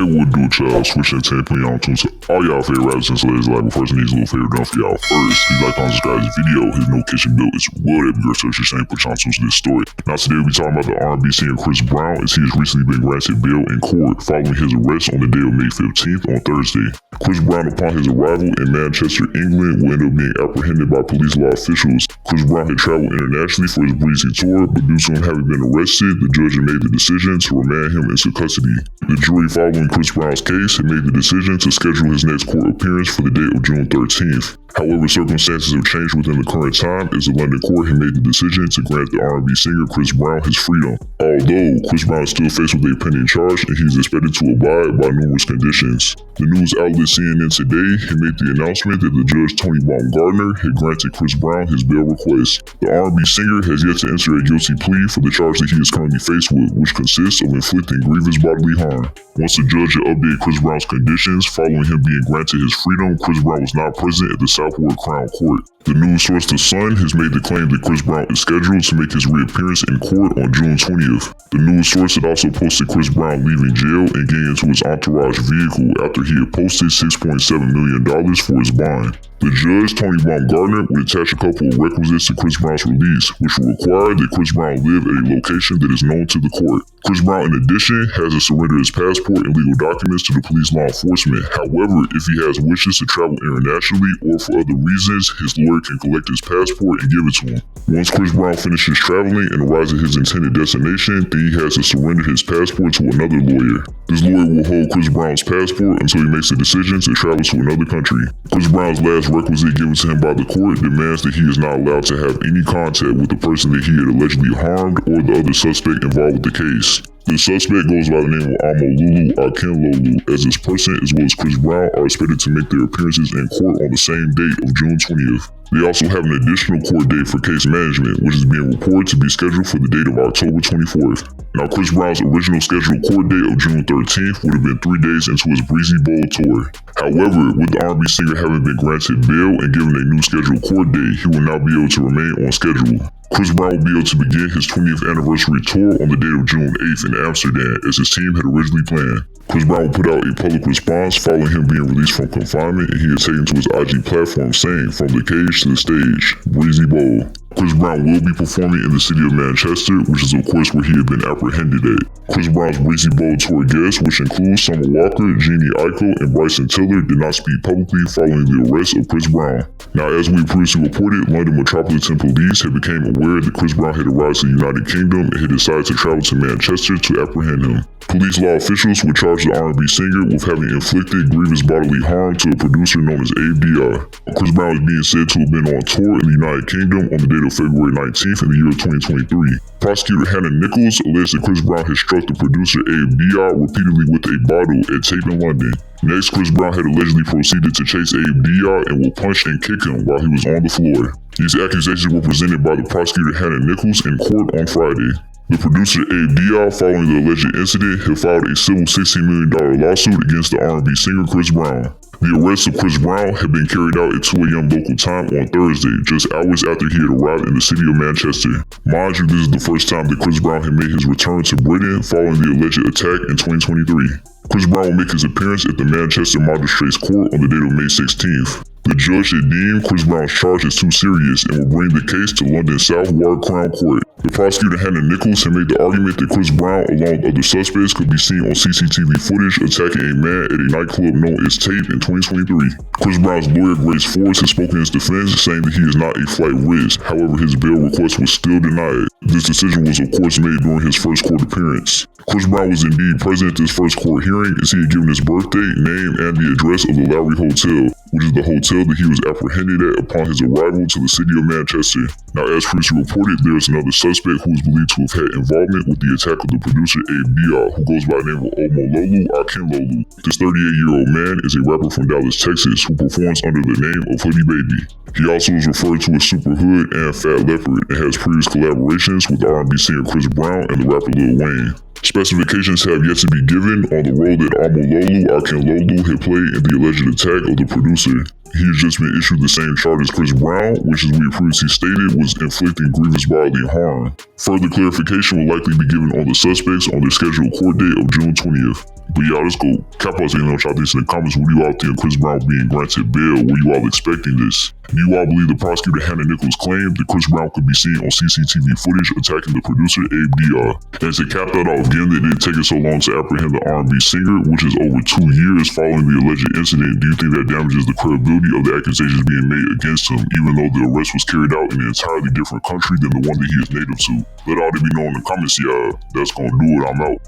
Hey, what do y'all? Swish Entertainment, putting y'all on tune to all y'all favorite rappers and celebrities like. But first, I need a little favor done for y'all first. Please like, comment, subscribe to this video. His notification bell is what every girl search your put y'all on tune to this story. Now today we'll be talking about the R&B singer Chris Brown, as he has recently been granted bail in court following his arrest on the day of May 15th on Thursday. Chris Brown, upon his arrival in Manchester, England, will end up being apprehended by police law officials. Chris Brown had traveled internationally for his Breezy tour, but due to him having been arrested, the judge had made the decision to remand him into custody. The jury following Chris Brown's case had made the decision to schedule his next court appearance for the date of June 13th. However, circumstances have changed within the current time as the London court had made the decision to grant the R&B singer Chris Brown his freedom. Although Chris Brown is still faced with a pending charge and he is expected to abide by numerous conditions. The news outlet CNN today had made the announcement that the judge Tony Baumgartner had granted Chris Brown his bail request. The R&B singer has yet to enter a guilty plea for the charge that he is currently faced with, which consists of inflicting grievous bodily harm. Once the judge had updated Chris Brown's conditions following him being granted his freedom, Chris Brown was not present at the Southwark Crown Court. The news source The Sun has made the claim that Chris Brown is scheduled to make his reappearance in court on June 20th. The news source had also posted Chris Brown leaving jail and getting into his entourage vehicle after he had posted $6.7 million for his bond. The judge, Tony Baumgartner, would attach a couple of requisites to Chris Brown's release, which will require that Chris Brown live at a location that is known to the court. Chris Brown, in addition, has to surrender his passport and legal documents to the police law enforcement. However, if he has wishes to travel internationally or for other reasons, his lawyer can collect his passport and give it to him. Once Chris Brown finishes traveling and arrives at his intended destination, then he has to surrender his passport to another lawyer. This lawyer will hold Chris Brown's passport until he makes a decision to travel to another country. Chris Brown's last requisite given to him by the court demands that he is not allowed to have any contact with the person that he had allegedly harmed or the other suspect involved with the case. The suspect goes by the name of Lulu, as this person as well as Chris Brown are expected to make their appearances in court on the same date of June 20th. They also have an additional court date for case management, which is being reported to be scheduled for the date of October 24th. Now, Chris Brown's original scheduled court date of June 13th would have been 3 days into his Breezy Bowl tour. However, with the R&B singer having been granted bail and given a new scheduled court date, he will now be able to remain on schedule. Chris Brown will be able to begin his 20th anniversary tour on the date of June 8th in Amsterdam, as his team had originally planned. Chris Brown will put out a public response following him being released from confinement, and he has taken to his IG platform saying, "From the cage to the stage, Breezy Bowl." Chris Brown will be performing in the city of Manchester, which is of course where he had been apprehended at. Chris Brown's Breezy Bowl tour guests, which includes Summer Walker, Jeannie Aiko, and Bryson Tiller, did not speak publicly following the arrest of Chris Brown. Now, as we previously reported, London Metropolitan Police had become aware that Chris Brown had arrived to the United Kingdom and had decided to travel to Manchester to apprehend him. Police law officials would charge the R&B singer with having inflicted grievous bodily harm to a producer known as Abe Dr. Chris Brown is being said to have been on tour in the United Kingdom on the date of February 19th in the year of 2023. Prosecutor Hannah Nichols alleged that Chris Brown had struck the producer Abe Dr. repeatedly with a bottle at tape in London. Next, Chris Brown had allegedly proceeded to chase Abe Dr. and will punch and kick him while he was on the floor. These accusations were presented by the prosecutor Hannah Nichols in court on Friday. The producer Abe Dr., following the alleged incident, had filed a civil $16 million lawsuit against the R&B singer Chris Brown. The arrest of Chris Brown had been carried out at 2 a.m. local time on Thursday, just hours after he had arrived in the city of Manchester. Mind you, this is the first time that Chris Brown had made his return to Britain following the alleged attack in 2023. Chris Brown will make his appearance at the Manchester Magistrates Court on the date of May 16th. The judge had deemed Chris Brown's charge as too serious and will bring the case to London's Southwark Crown Court. The prosecutor Hannah Nichols had made the argument that Chris Brown, along with other suspects, could be seen on CCTV footage attacking a man at a nightclub known as Tape in 2023. Chris Brown's lawyer Grace Forrest has spoken in his defense, saying that he is not a flight risk. However, his bail request was still denied. This decision was of course made during his first court appearance. Chris Brown was indeed present at this first court hearing, as he had given his birthday, name, and the address of the Lowry Hotel, which is the hotel that he was apprehended at upon his arrival to the city of Manchester. Now, as previously reported, there is another suspect who is believed to have had involvement with the attack of the producer Abe Dr., who goes by the name of Lulu. This 38-year-old man is a rapper from Dallas, Texas, who performs under the name of Hoodie Baby. He also is referred to as Super Hood and Fat Leopard, and has previous collaborations with R&B singer Chris Brown and the rapper Lil Wayne. Specifications have yet to be given on the role that Lulu had played in the alleged attack of the producer. He has just been issued the same charge as Chris Brown, which, as we previously stated, was inflicting grievous bodily harm. Further clarification will likely be given on the suspects on their scheduled court date of June 20th. But yeah, let's go. Cap out saying what y'all think in the comments. What do you all think of Chris Brown being granted bail? Were you all expecting this? Do you all believe the prosecutor Hannah Nichols claimed that Chris Brown could be seen on CCTV footage attacking the producer Abe Diaz? And to cap that off again, that it taken so long to apprehend the R&B singer, which is over 2 years following the alleged incident. Do you think that damages the credibility of the accusations being made against him, even though the arrest was carried out in an entirely different country than the one that he is native to? Let all that be known in the comments, y'all. That's gonna do it. I'm out.